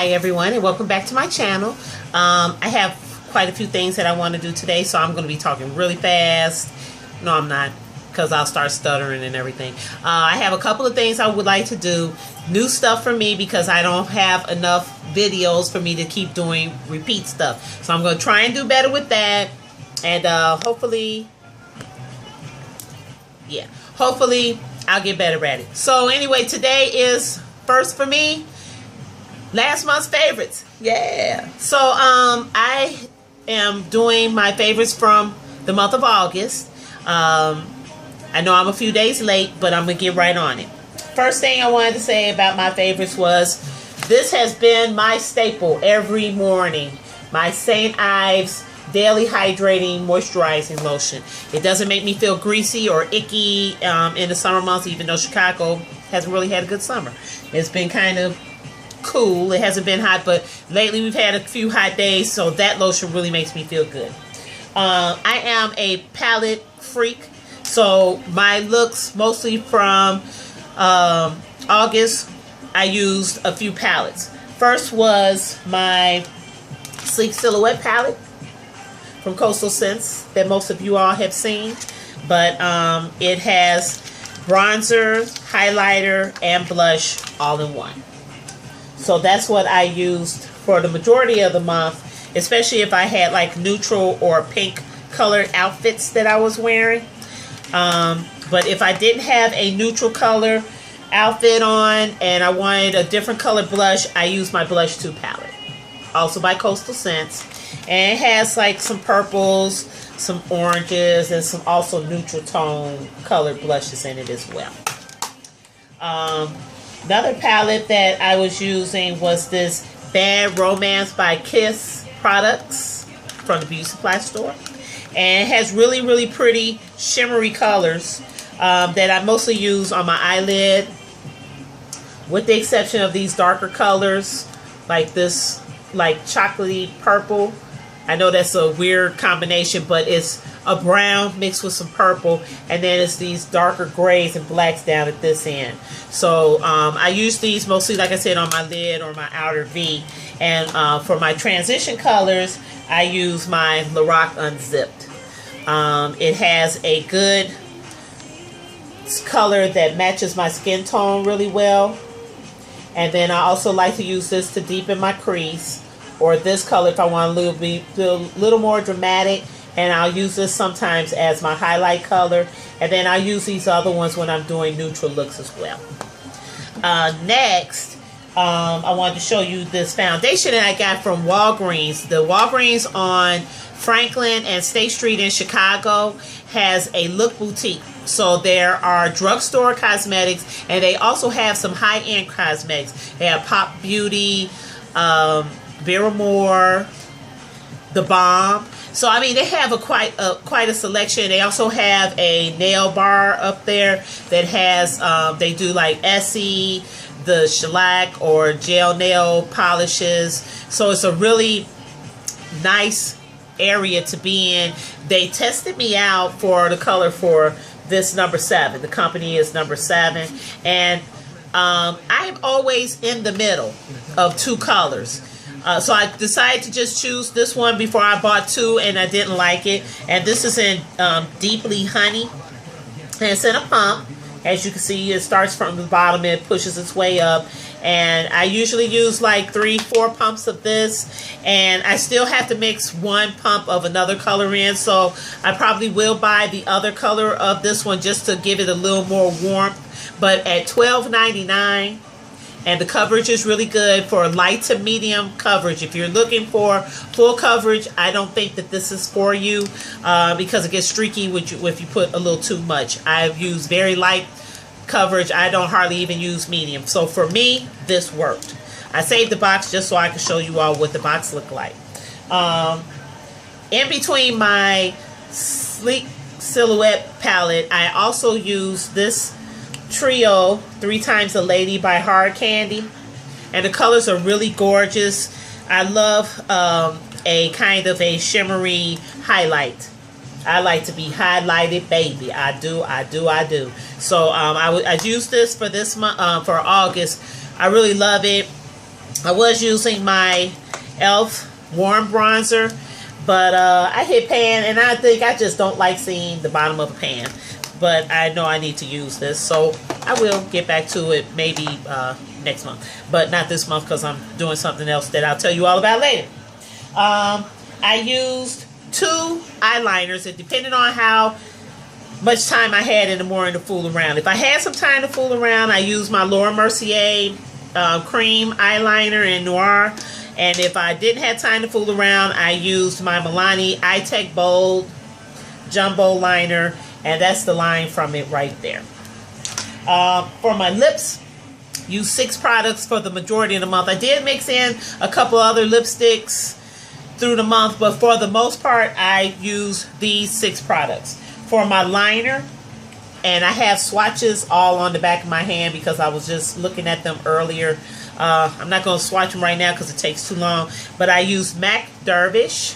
Hi everyone, and welcome back to my channel. I have quite a few things that I want to do today, so I'm going to be talking really fast. No, I'm not, because I'll start stuttering and everything. I have a couple of things I would like to do. New stuff for me, because I don't have enough videos for me to keep doing repeat stuff. So I'm going to try and do better with that. And hopefully I'll get better at it. So anyway, today is first for me. Last month's favorites. Yeah. So I am doing my favorites from the month of August. I know I'm a few days late, but I'm going to get right on it. First thing I wanted to say about my favorites was this has been my staple every morning. My St. Ives Daily Hydrating Moisturizing Lotion. It doesn't make me feel greasy or icky in the summer months, even though Chicago hasn't really had a good summer. It's been kind of cool. It hasn't been hot, but lately we've had a few hot days, so that lotion really makes me feel good. I am a palette freak, so my looks mostly from August, I used a few palettes. First was my Sleek Silhouette palette from Coastal Scents that most of you all have seen, but it has bronzer, highlighter, and blush all in one. So that's what I used for the majority of the month, especially if I had like neutral or pink colored outfits that I was wearing. But if I didn't have a neutral color outfit on and I wanted a different colored blush, I used my Blush 2 palette, also by Coastal Scents. And it has like some purples, some oranges, and some also neutral tone colored blushes in it as well. Another palette that I was using was this Bad Romance by Kiss products from the beauty supply store. And it has really, really pretty shimmery colors that I mostly use on my eyelid, with the exception of these darker colors, like this like chocolatey purple. I know that's a weird combination, but it's a brown mixed with some purple, and then it's these darker grays and blacks down at this end. So I use these mostly, like I said, on my lid or my outer V. And for my transition colors, I use my Lorac Unzipped. It has a good color that matches my skin tone really well. And then I also like to use this to deepen my crease, or this color if I want to be a little more dramatic, and I'll use this sometimes as my highlight color. And then I use these other ones when I'm doing neutral looks as well. Next, I wanted to show you this foundation that I got from Walgreens. The Walgreens on Franklin and State Street in Chicago has a look boutique. So there are drugstore cosmetics, and they also have some high-end cosmetics. They have Pop Beauty, Vera Moore, The Balm. So I mean, they have quite a selection. They also have a nail bar up there that has they do like Essie, the shellac or gel nail polishes. So it's a really nice area to be in. They tested me out for the color for this number 7. The company is number 7, and I'm always in the middle of two colors. So I decided to just choose this one before I bought 2, and I didn't like it. And this is in Deeply Honey, and it's in a pump. As you can see, it starts from the bottom and it pushes its way up. And I usually use like 3-4 pumps of this, and I still have to mix 1 pump of another color in. So I probably will buy the other color of this one just to give it a little more warmth. But at $12.99. And the coverage is really good for light to medium coverage. If you're looking for full coverage, I don't think that this is for you because it gets streaky if you put a little too much. I've used very light coverage. I don't hardly even use medium. So for me, this worked. I saved the box just so I can show you all what the box looked like. In between my Sleek Silhouette palette, I also use this Trio 3 Times a Lady by Hard Candy, and the colors are really gorgeous. I love a kind of a shimmery highlight. I like to be highlighted, baby. I do. So I used this for this month, for August. I really love it. I was using my e.l.f. warm bronzer, but I hit pan, and I think I just don't like seeing the bottom of a pan. But I know I need to use this, so I will get back to it maybe next month. But not this month, because I'm doing something else that I'll tell you all about later. I used 2 eyeliners. It depended on how much time I had in the morning to fool around. If I had some time to fool around, I used my Laura Mercier cream eyeliner in Noir. And if I didn't have time to fool around, I used my Milani Eye-Tech Bold Jumbo Liner. And that's the line from it right there. For my lips, use 6 products for the majority of the month. I did mix in a couple other lipsticks through the month, but for the most part, I use these 6 products. For my liner, and I have swatches all on the back of my hand because I was just looking at them earlier. I'm not going to swatch them right now because it takes too long, but I use MAC Dervish,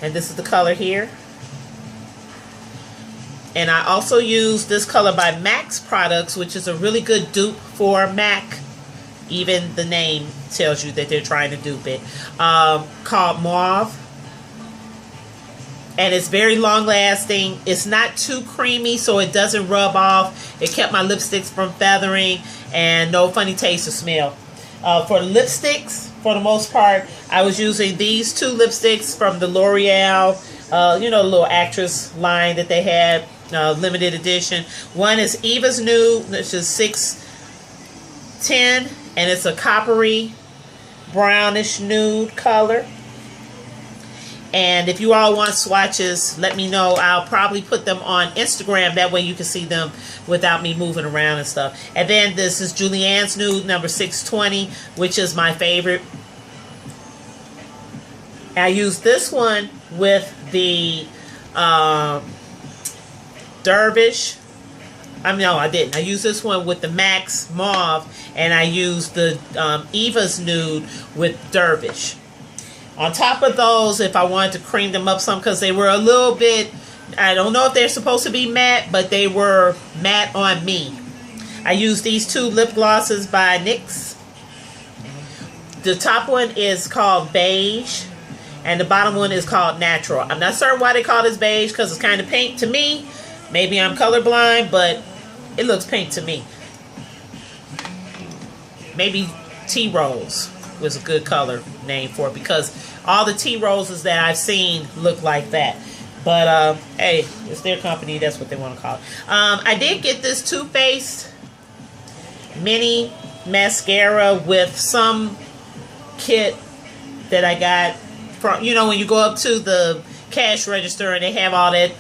and this is the color here. And I also use this color by MAC's Products, which is a really good dupe for MAC. Even the name tells you that they're trying to dupe it. Called Mauve. And it's very long lasting. It's not too creamy, so it doesn't rub off. It kept my lipsticks from feathering, and no funny taste or smell. For lipsticks, for the most part, I was using these 2 lipsticks from the L'Oreal, you know, the little actress line that they had, limited edition. One is Eva's Nude, which is 610, and it's a coppery, brownish nude color. And if you all want swatches, let me know. I'll probably put them on Instagram. That way you can see them without me moving around and stuff. And then this is Julianne's Nude, number 620, which is my favorite. I use this one with the Dervish. No, I didn't. I used this one with the MAC's Mauve, and I used the Eva's Nude with Dervish. On top of those, if I wanted to cream them up some, because they were a little bit, I don't know if they're supposed to be matte, but they were matte on me. I used these 2 lip glosses by NYX. The top one is called Beige, and the bottom one is called Natural. I'm not certain why they call this beige, because it's kind of pink to me. Maybe I'm colorblind, but it looks pink to me. Maybe Tea Rose was a good color name for it, because all the tea roses that I've seen look like that. But hey, it's their company, that's what they want to call it. I did get this Too Faced mini mascara with some kit that I got from, you know, when you go up to the cash register and they have all that,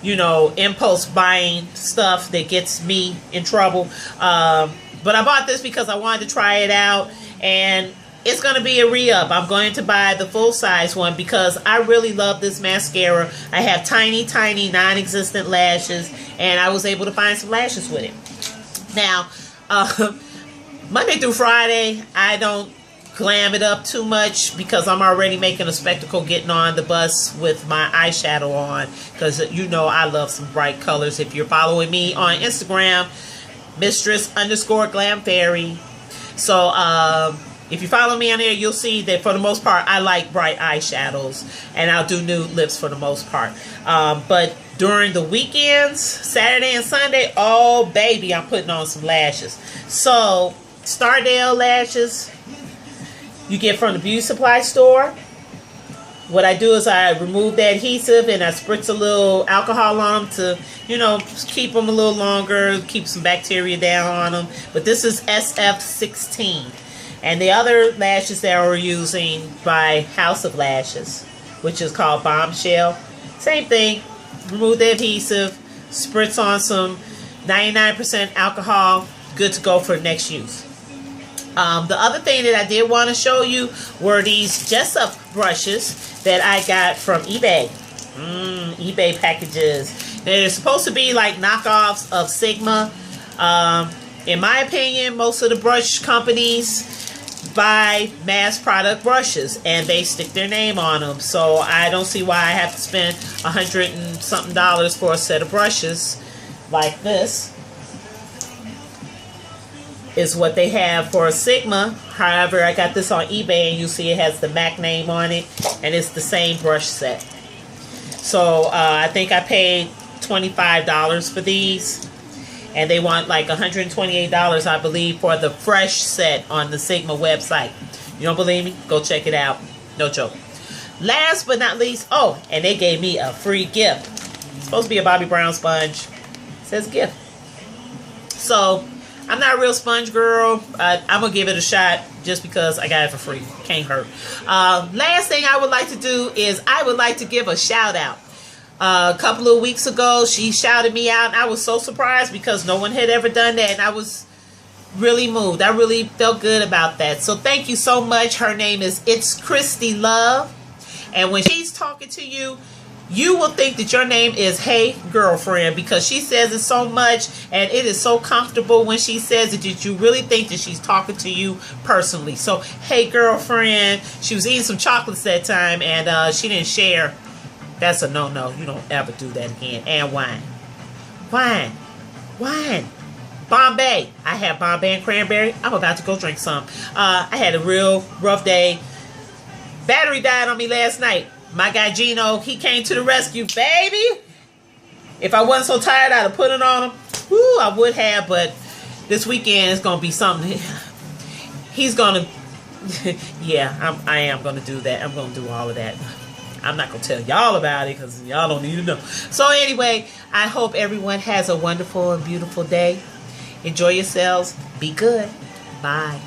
you know, impulse buying stuff that gets me in trouble. But I bought this because I wanted to try it out, and it's going to be a re-up. I'm going to buy the full-size one because I really love this mascara. I have tiny, tiny, non-existent lashes, and I was able to find some lashes with it. Now, Monday through Friday, I don't glam it up too much because I'm already making a spectacle getting on the bus with my eyeshadow on, because you know I love some bright colors. If you're following me on Instagram, Mistress_GlamFairy. So, if you follow me on there, you'll see that for the most part, I like bright eyeshadows, and I'll do nude lips for the most part. But during the weekends, Saturday and Sunday, oh baby, I'm putting on some lashes. So, Stardale lashes, you get from the beauty supply store. What I do is I remove the adhesive and I spritz a little alcohol on them to, you know, keep them a little longer, keep some bacteria down on them. But this is SF16. And the other lashes that we're using by House of Lashes, which is called Bombshell. Same thing. Remove the adhesive, spritz on some 99% alcohol, good to go for next use. The other thing that I did want to show you were these Jessup brushes that I got from eBay. eBay packages. They're supposed to be like knockoffs of Sigma. In my opinion, most of the brush companies buy mass product brushes and they stick their name on them. So I don't see why I have to spend $100 and something for a set of brushes like this. is what they have for a Sigma. However, I got this on eBay, and you see it has the MAC name on it, and it's the same brush set. So I think I paid $25 for these, and they want like $128, I believe, for the fresh set on the Sigma website. You don't believe me? Go check it out. No joke. Last but not least, oh, and they gave me a free gift. It's supposed to be a Bobbi Brown sponge. It says gift. So I'm not a real sponge girl. I'm going to give it a shot just because I got it for free. Can't hurt. Last thing I would like to do is I would like to give a shout out. A couple of weeks ago, she shouted me out, and I was so surprised because no one had ever done that, and I was really moved. I really felt good about that. So thank you so much. Her name is itskristylove, and when she's talking to you, you will think that your name is Hey Girlfriend, because she says it so much, and it is so comfortable when she says it that you really think that she's talking to you personally. So, hey girlfriend. She was eating some chocolates that time, and she didn't share. That's a no-no. You don't ever do that again. And wine. Wine. Bombay. I have Bombay and cranberry. I'm about to go drink some. I had a real rough day. Battery died on me last night. My guy Gino, he came to the rescue, baby. If I wasn't so tired, I'd have put it on him. Woo, I would have, but this weekend is going to be something. He's going to, yeah, I am going to do that. I'm going to do all of that. I'm not going to tell y'all about it because y'all don't need to know. So anyway, I hope everyone has a wonderful and beautiful day. Enjoy yourselves. Be good. Bye.